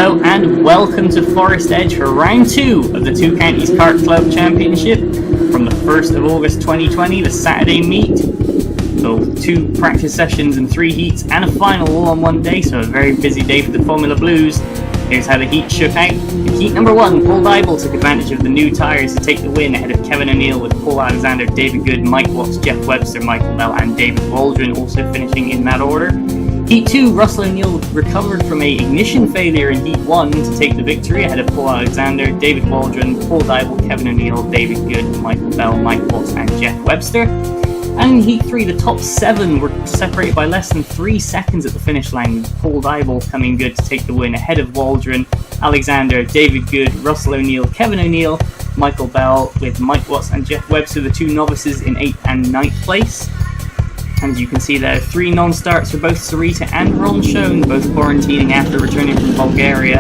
Hello and welcome to Forestedge for round 2 of the Two Counties Kart Club Championship from the 1st of August 2020, the Saturday meet. So 2 practice sessions and 3 heats and a final all on one day, so a very busy day for the Formula Blues. Here's how the heat shook out. In heat number 1, Paul Dybel took advantage of the new tyres to take the win ahead of Kevin O'Neill, with Paul Alexander, David Good, Mike Watts, Jeff Webster, Michael Bell and David Waldron also finishing in that order. Heat 2, Russell O'Neill recovered from a ignition failure in Heat 1 to take the victory ahead of Paul Alexander, David Waldron, Paul Dybel, Kevin O'Neill, David Good, Michael Bell, Mike Watts and Jeff Webster. And in Heat 3, the top 7 were separated by less than 3 seconds at the finish line, with Paul Dybel coming good to take the win ahead of Waldron, Alexander, David Good, Russell O'Neill, Kevin O'Neill, Michael Bell, with Mike Watts and Jeff Webster, the 2 novices, in 8th and 9th place. And as you can see there, 3 non-starts for both Sarita and Ron Schoen, both quarantining after returning from Bulgaria.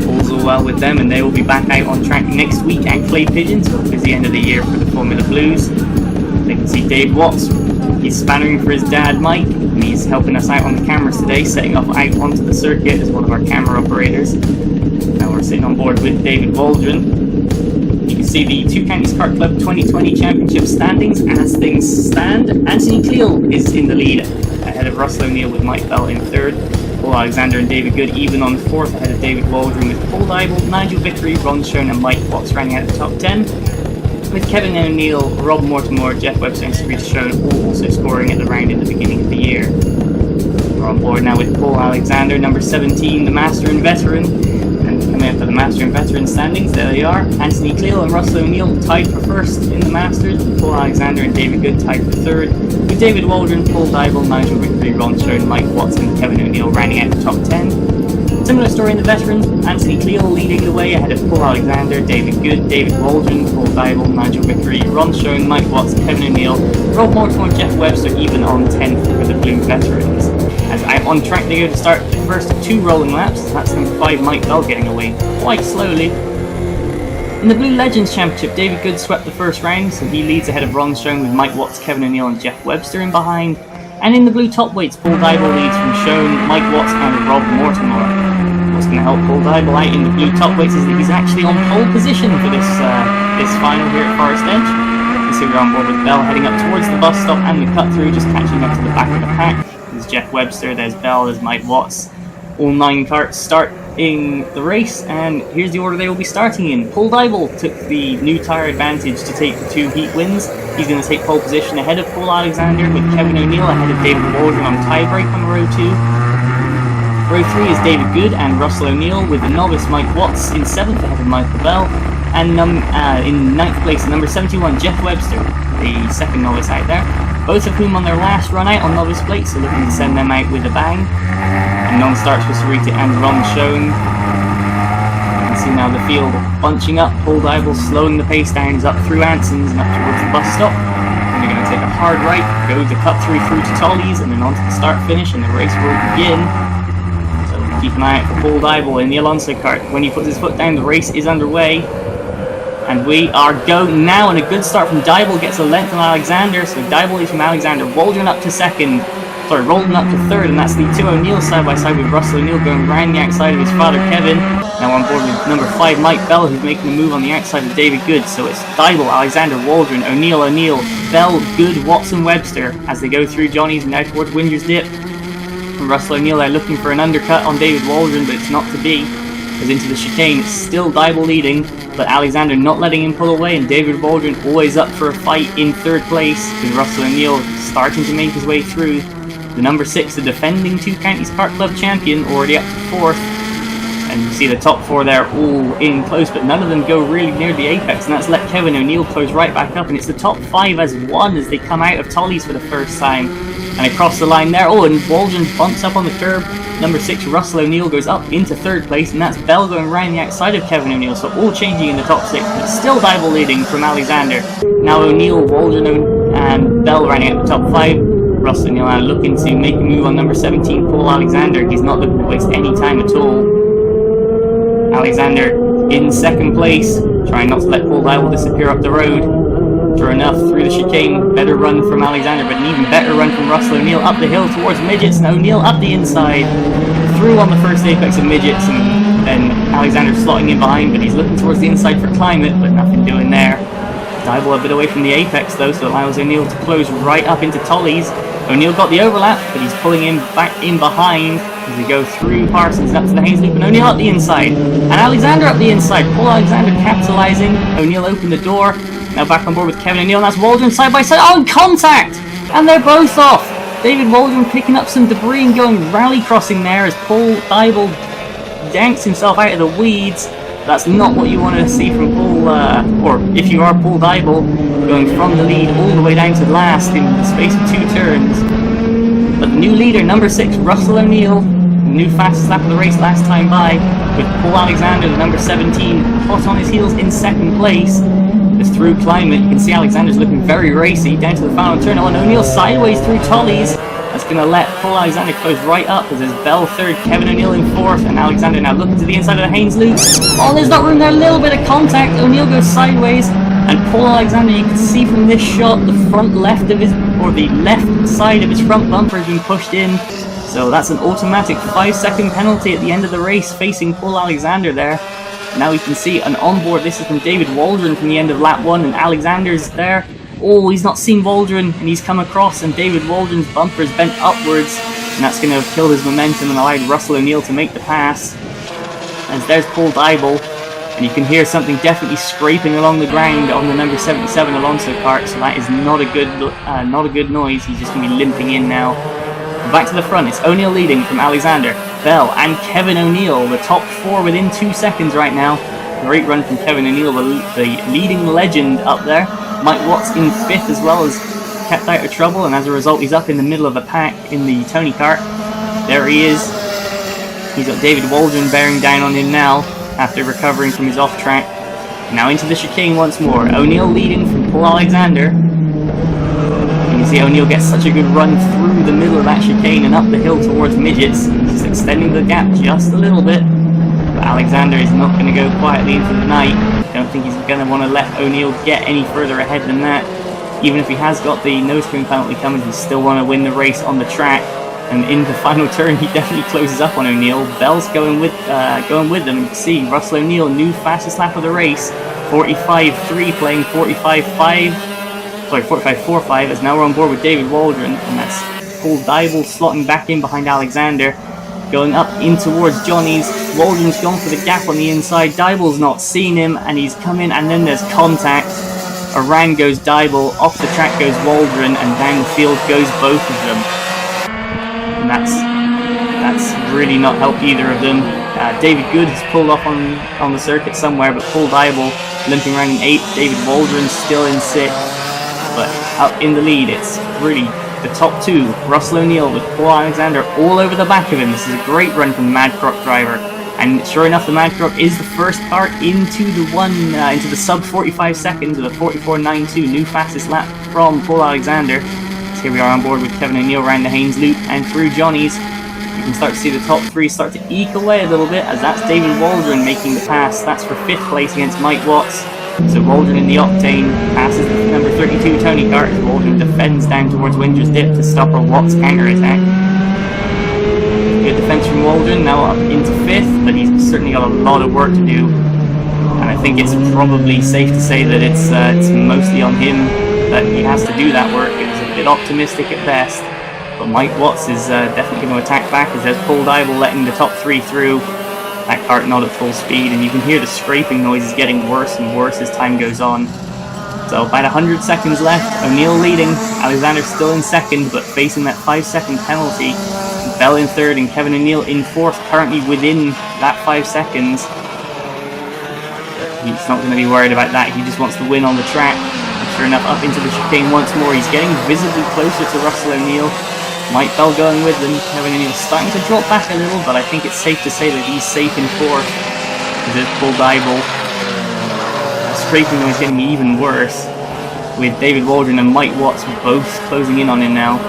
All's all well with them, and they will be back out on track next week at Clay Pigeon, so a busy end of the year for the Formula Blues. You can see Dave Watts, he's spannering for his dad Mike, and he's helping us out on the cameras today, setting up out onto the circuit as one of our camera operators. Now we're sitting on board with David Waldron. You can see the Two Counties Kart Club 2020 Championship standings as things stand. Anthony Cleal is in the lead ahead of Russell O'Neill with Mike Bell in 3rd. Paul Alexander and David Good even on 4th ahead of David Waldron, with Paul Dybel, Nigel Vickery, Ron Schoen and Mike Watts rounding out the top 10. With Kevin O'Neill, Rob Mortimer, Jeff Webster and Sarita Schoen all also scoring at the round in the beginning of the year. We're on board now with Paul Alexander, number 17, the Master and Veteran. And coming up for the Master and Veteran standings, there they are. Anthony Cleal and Russell O'Neill tied for 1st in the Masters, with Paul Alexander and David Good tied for 3rd, with David Waldron, Paul Dybel, Nigel Vickery, Ron Schoen, Mike Watts and Kevin O'Neill rounding out the top 10. Similar story in the Veterans, Anthony Cleal leading the way ahead of Paul Alexander, David Good, David Waldron, Paul Dybel, Nigel Vickery, Ron Schoen, Mike Watts, Kevin O'Neill, Rob Mortimer, Jeff Webster even on 10th for the Blue Veterans. As I'm on track to go to start the first 2 rolling laps, that's number 5 Mike Bell getting away quite slowly. In the Blue Legends Championship, David Good swept the first round, so he leads ahead of Ron Schoen with Mike Watts, Kevin O'Neill and Jeff Webster in behind. And in the Blue Top Weights, Paul Dybel leads from Schoen, Mike Watts and Rob Mortimer. What's going to help Paul Dybel out in the Blue Top Weights is that he's actually on pole position for this final here at Forestedge. You see we're on board with Bell heading up towards the bus stop and the cut through, just catching up to the back of the pack. There's Jeff Webster, there's Bell, there's Mike Watts. All 9 karts starting the race, and here's the order they will be starting in. Paul Dybel took the new tyre advantage to take the 2 heat wins. He's going to take pole position ahead of Paul Alexander, with Kevin O'Neill ahead of David Waldron on tie-break on row 2. Row 3 is David Good and Russell O'Neill, with the novice Mike Watts in 7th ahead of Michael Bell. And in 9th place, number 71, Jeff Webster, the 2nd novice out there. Both of whom on their last run out on novice plates, so looking to send them out with a bang. And non-starts for Sarita and Ron Schoen. You can see now the field bunching up. Paul Dybel slowing the pace down up through Anson's and up towards the bus stop. And they're going to take a hard right, go to cut through to Tolly's, and then on to the start finish, and the race will begin. So keep an eye out for Paul Dybel in the Alonso kart. When he puts his foot down, the race is underway. And we are going now, and a good start from Dybel gets a length on Alexander, so Dybel leads from Alexander, Waldron up to 2nd, Waldron up to 3rd, and that's the 2 O'Neill side by side, with Russell O'Neill going round the outside of his father Kevin. Now on board with number 5 Mike Bell, who's making a move on the outside of David Good, so it's Dybel, Alexander, Waldron, O'Neill, Bell, Good, Watson, Webster as they go through Johnny's and now towards Windsor's Dip. And Russell O'Neill are looking for an undercut on David Waldron, but it's not to be. As into the chicane, it's still Dybel leading, but Alexander not letting him pull away, and David Waldron always up for a fight in 3rd place, with Russell O'Neill starting to make his way through. The number 6, the defending Two Counties Kart Club champion, already up to 4th. And you see the top 4 there all in close, but none of them go really near the apex, and that's let Kevin O'Neill close right back up, and it's the top 5 as one as they come out of Tolly's for the first time. And across the line there, and Waldron bumps up on the curb. Number 6, Russell O'Neill goes up into 3rd place, and that's Bell going round the outside of Kevin O'Neill, so all changing in the top 6, but still Dybel leading from Alexander. Now O'Neill, Waldron and Bell running at the top 5. Russell O'Neill are looking to make a move on number 17, Paul Alexander. He's not looking to waste any time at all. Alexander in 2nd place, trying not to let Paul Dybel disappear up the road. Sure enough, through the chicane, better run from Alexander, but an even better run from Russell O'Neill up the hill towards midgets, and O'Neill up the inside, through on the first apex of midgets, and Then Alexander slotting in behind, but he's looking towards the inside for Climate, but nothing doing there. Dybel a bit away from the apex though, so allows O'Neill to close right up into Tolly's. O'Neill got the overlap, but he's pulling him back in behind as we go through Parsons up to the Haynes loop, and O'Neill up the inside. And Alexander up the inside. Paul Alexander capitalising. O'Neill opened the door. Now back on board with Kevin O'Neill, and that's Waldron side by side. Oh, and contact! And they're both off. David Waldron picking up some debris and going rally crossing there as Paul Dybel yanks himself out of the weeds. That's not what you want to see from Paul, or if you are Paul Dybel, going from the lead all the way down to last in the space of 2 turns. But the new leader, number 6, Russell O'Neill, new fastest lap of the race last time by, with Paul Alexander, the number 17, hot on his heels in 2nd place. As through Climate, you can see Alexander's looking very racy, down to the final turn. Oh, and O'Neill sideways through Tolly's. That's going to let Paul Alexander close right up as there's Bell 3rd, Kevin O'Neill in 4th, and Alexander now looking to the inside of the Haynes loop. Oh, there's not room there, a little bit of contact. O'Neill goes sideways, and Paul Alexander, you can see from this shot, the front left of his, or the left side of his front bumper has been pushed in. So that's an automatic 5-second penalty at the end of the race facing Paul Alexander there. Now we can see an onboard, this is from David Waldron from the end of lap 1, and Alexander's there. Oh, he's not seen Waldron, and he's come across, and David Waldron's bumper is bent upwards, and that's going to have killed his momentum and allowed Russell O'Neill to make the pass. As there's Paul Dybel, and you can hear something definitely scraping along the ground on the number 77 Alonso kart, so that is not a good noise. He's just going to be limping in now. And back to the front, it's O'Neill leading from Alexander, Bell, and Kevin O'Neill, the top 4 within 2 seconds right now. Great run from Kevin O'Neill, the leading legend up there. Mike Watts in 5th as well, as kept out of trouble, and as a result he's up in the middle of the pack in the Tony kart. There he is. He's got David Waldron bearing down on him now after recovering from his off track. Now into the chicane once more. O'Neill leading from Paul Alexander. You can see O'Neill gets such a good run through the middle of that chicane and up the hill towards Midgets. He's extending the gap just a little bit. But Alexander is not going to go quietly into the night. I don't think he's going to want to let O'Neill get any further ahead than that. Even if he has got the nose cone penalty coming, he still want to win the race on the track. And in the final turn, he definitely closes up on O'Neill. Bell's going with them. You can see Russell O'Neill, new fastest lap of the race, 45.3, playing 45.45, as now we're on board with David Waldron, and that's Paul Dybel slotting back in behind Alexander. Going up in towards Johnny's. Waldron's gone for the gap on the inside. Dybel's not seen him, and he's come in, and then there's contact. Around goes Dybel, off the track goes Waldron, and down the field goes both of them. And that's really not helped either of them. David Good has pulled off on the circuit somewhere, but Paul Dybel limping around in 8th. David Waldron still in 6th. But up in the lead, it's really the top 2, Russell O'Neill with Paul Alexander all over the back of him. This is a great run from the Mad Croc driver, and sure enough, the Mad Croc is the first car into the sub 45 seconds with a 44.92, new fastest lap from Paul Alexander. So here we are on board with Kevin O'Neill around the Haynes loop and through Johnny's. You can start to see the top 3 start to eke away a little bit, as that's David Waldron making the pass. That's for 5th place against Mike Watts. So Waldron in the Octane passes the number 32 Tony kart. Waldron defends down towards Windsor's Dip to stop a Watts counter attack. Good defense from Waldron, now up into 5th, but he's certainly got a lot of work to do. And I think it's probably safe to say that it's mostly on him that he has to do that work. It was a bit optimistic at best. But Mike Watts is definitely going to attack back, as there's Paul Dybel letting the top 3 through. That kart not at full speed, and you can hear the scraping noises getting worse and worse as time goes on. So about 100 seconds left, O'Neill leading, Alexander still in 2nd, but facing that 5-second penalty. Bell in 3rd and Kevin O'Neill in 4th, currently within that 5 seconds. He's not going to be worried about that, he just wants to win on the track. And sure enough, up into the chicane once more, he's getting visibly closer to Russell O'Neill. Mike Bell going with them. Kevin O'Neill starting to drop back a little, but I think it's safe to say that he's safe in 4th. There's Paul Dybel. Scraping noise getting even worse, with David Waldron and Mike Watts both closing in on him now.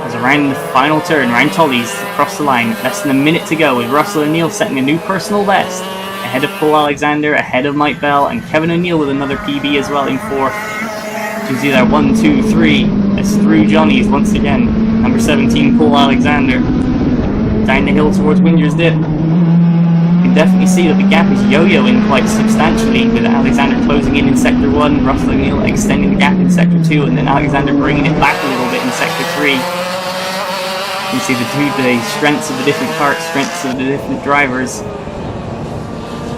As around the final turn, around Tolly's, across the line, less than a minute to go, with Russell O'Neill setting a new personal best, ahead of Paul Alexander, ahead of Mike Bell, and Kevin O'Neill with another PB as well in 4th. You can see there, 1, 2, 3. It's through Johnny's once again. Number 17, Paul Alexander. Down the hill towards Windsor's Dip. can definitely see that the gap is yo-yoing quite substantially, with Alexander closing in Sector 1, Russell O'Neill extending the gap in Sector 2, and then Alexander bringing it back a little bit in Sector 3. You can see the strengths of the different karts, strengths of the different drivers.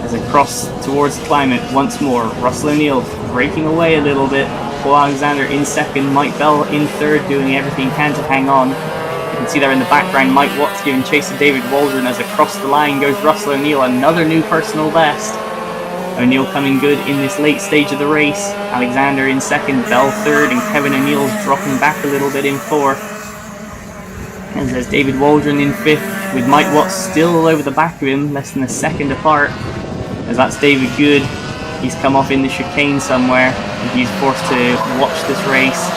As across towards Climate once more, Russell O'Neill breaking away a little bit. Paul Alexander in second, Mike Bell in third, doing everything he can to hang on. You can see there in the background Mike Watts giving chase to David Waldron as across the line goes Russell O'Neill, another new personal best. O'Neill coming good in this late stage of the race. Alexander in second, Bell third, and Kevin O'Neill's dropping back a little bit in fourth. And there's David Waldron in fifth, with Mike Watts still over the back of him, less than a second apart. As that's David Good. He's come off in the chicane somewhere, and he's forced to watch this race.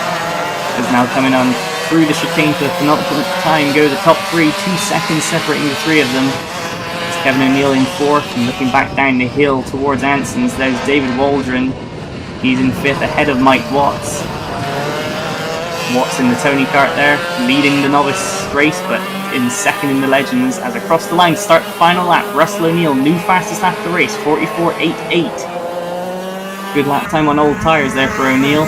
Is now coming on through the chicane for the penultimate time. Go the top three, 2 seconds separating the three of them. It's Kevin O'Neill in fourth, and looking back down the hill towards Anson's, there's David Waldron. He's in fifth, ahead of Mike Watts. Watts in the Tony kart there, leading the novice race, but in second in the Legends. As across the line to start the final lap, Russell O'Neill, new fastest lap of the race, 44.88. Good lap time on old tyres there for O'Neill.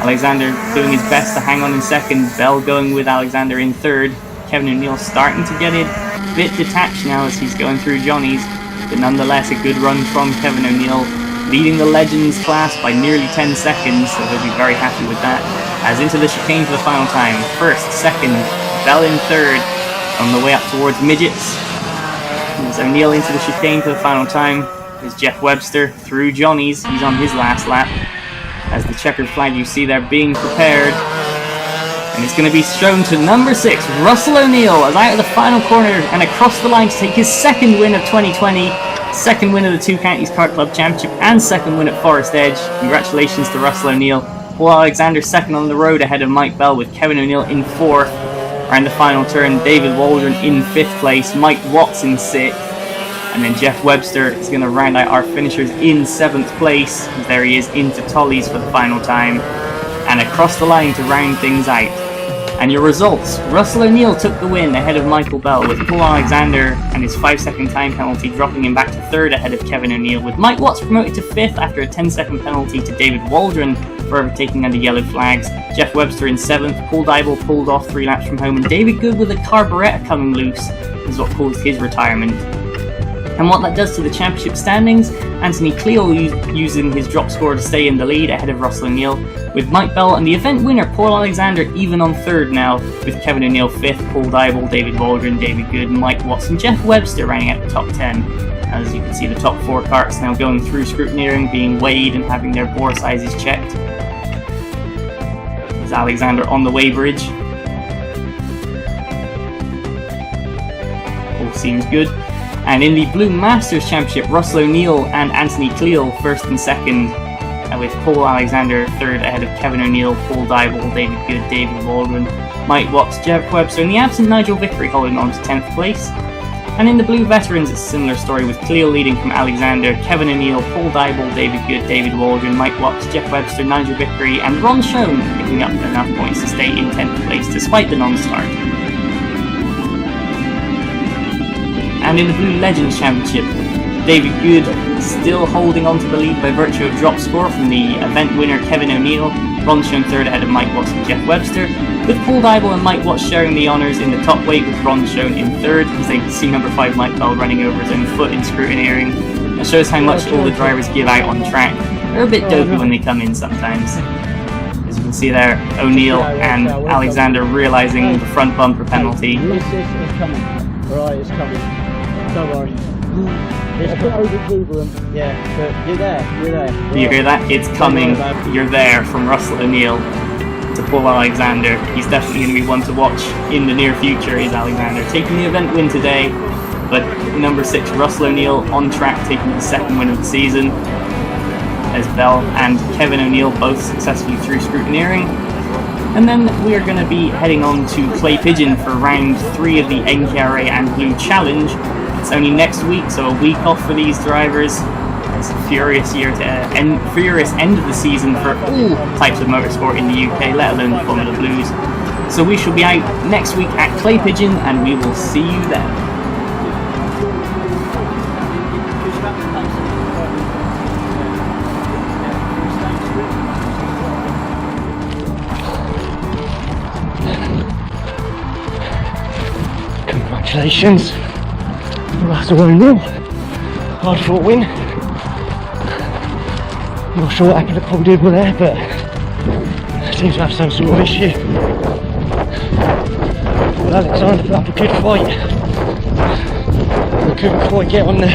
Alexander doing his best to hang on in second, Bell going with Alexander in third. Kevin O'Neill starting to get it a bit detached now as he's going through Johnny's, but nonetheless a good run from Kevin O'Neill, leading the Legends class by nearly 10 seconds, so he'll be very happy with that. As into the chicane for the final time, first, second, Bell in third, on the way up towards midgets. There's O'Neill into the chicane for the final time. There's Jeff Webster through Johnny's, he's on his last lap. As the checkered flag you see there being prepared. And it's going to be shown to number 6, Russell O'Neill, as out of the final corner and across the line to take his second win of 2020, second win of the Two Counties Kart Club Championship, and second win at Forestedge. Congratulations to Russell O'Neill. Paul Alexander second on the road ahead of Mike Bell, with Kevin O'Neill in fourth. Around the final turn, David Waldron in 5th place, Mike Watts in 6th, and then Jeff Webster is going to round out our finishers in 7th place. There he is into Tolly's for the final time, and across the line to round things out. And your results: Russell O'Neill took the win ahead of Michael Bell, with Paul Alexander and his 5-second time penalty dropping him back to 3rd ahead of Kevin O'Neill, with Mike Watts promoted to 5th after a 10-second penalty to David Waldron for overtaking under yellow flags. Jeff Webster in 7th, Paul Dybel pulled off 3 laps from home, and David Good with a carburettor coming loose is what caused his retirement. And what that does to the championship standings: Anthony Cleo using his drop score to stay in the lead ahead of Russell O'Neill, with Mike Bell and the event winner Paul Alexander even on 3rd now, with Kevin O'Neill 5th, Paul Dybel, David Waldron, David Good, Mike Watts and Jeff Webster rounding out the top 10. As you can see, the top 4 karts now going through scrutineering, being weighed and having their bore sizes checked. There's Alexander on the weighbridge. All seems good. And in the Blue Masters Championship, Russell O'Neill and Anthony Cleo 1st and 2nd, with Paul Alexander 3rd ahead of Kevin O'Neill, Paul Dybel, David Good, David Waldron, Mike Watts, Jeff Webster, and the absent Nigel Vickery holding on to 10th place. And in the Blue Veterans, it's a similar story, with Cleo leading from Alexander, Kevin O'Neill, Paul Dybel, David Good, David Waldron, Mike Watts, Jeff Webster, Nigel Vickery, and Ron Schoen picking up enough points to stay in 10th place despite the non-start. And in the Blue Legends Championship, David Good still holding on to the lead by virtue of drop score from the event winner Kevin O'Neill. Ron Schoen 3rd ahead of Mike Watts and Jeff Webster, with Paul Dybel and Mike Watts sharing the honours in the top weight, with Ron Schoen in 3rd, as they see number 5 Mike Bell running over his own foot in scrutineering. It shows how much all the drivers give out on track. They're a bit dopey when they come in sometimes. As you can see there, O'Neill and Alexander realising the front bumper penalty. It's coming. Right, it's coming. Don't worry. It's a bit over-exuberant. Yeah, but you're there. Right. You hear that? It's coming. You're there from Russell O'Neill to Paul Alexander. He's definitely going to be one to watch in the near future, is Alexander. Taking the event win today, but number 6, Russell O'Neill, on track, taking the 2nd win of the season, as Bell and Kevin O'Neill both successfully through scrutineering. And then we are going to be heading on to Clay Pigeon for round 3 of the NKRA and Blue Challenge. It's only next week, so a week off for these drivers. It's a furious end of the season for all types of motorsport in the UK, let alone the Formula Blues. So we shall be out next week at Clay Pigeon, and we will see you then. congratulations. Russell O'Neill. Hard fought win. Not sure what happened at Paul Dibble there, but seems to have some sort of issue. But Alexander put up a good fight. We couldn't quite get on the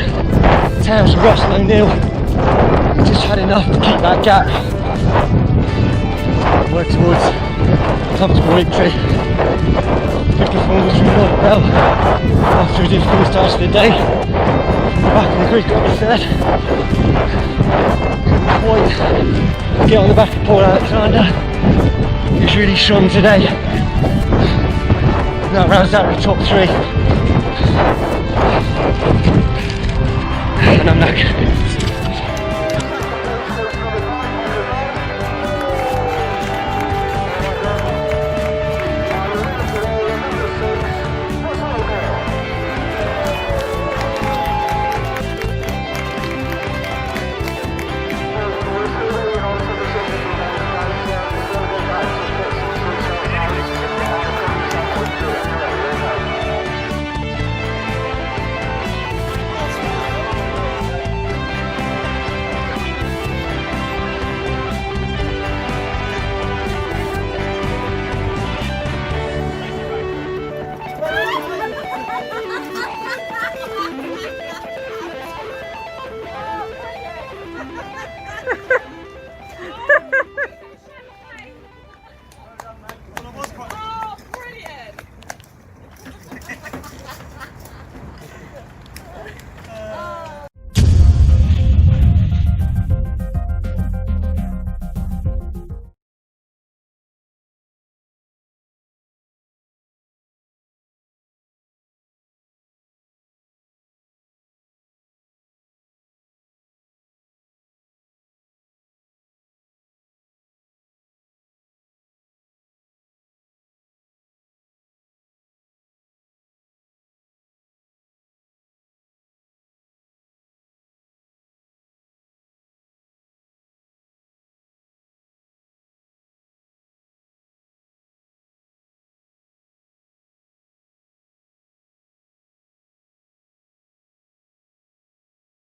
tails of Russell O'Neill. We just had enough to keep that gap. Work towards a comfortable victory. Good performance from Lloyd Bell after a difficult start to the day. Back on the grid, got the third. Couldn't quite get on the back of Paul Alexander. He was really strong today. That rounds out the top three. And I'm knackered.